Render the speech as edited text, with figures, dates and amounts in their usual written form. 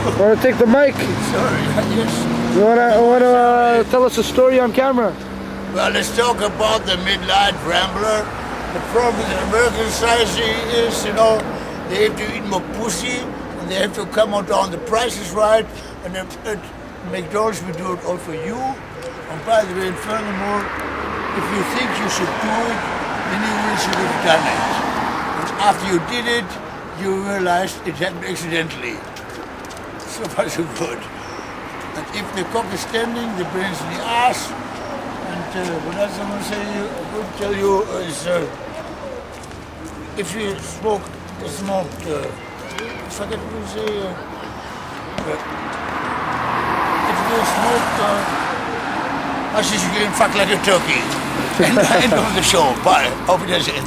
Want to take the mic? Sorry, yes. You want to tell us a story on camera? Well, let's talk about the midnight rambler. The problem with the American society is, they have to eat more pussy, and they have to come out on the price is right, and at McDonald's we do it all for you. And by the way, and furthermore, if you think you should do it, then you should have done it. And after you did it, you realized it happened accidentally. So far so good. And if the cock is standing, the brain's in the ass. And what else I'm going to say, I will tell you is if you smoked, I forget what to say, if you smoked, I should get fucked like a turkey. End of the show. Bye. Auf Wiedersehen.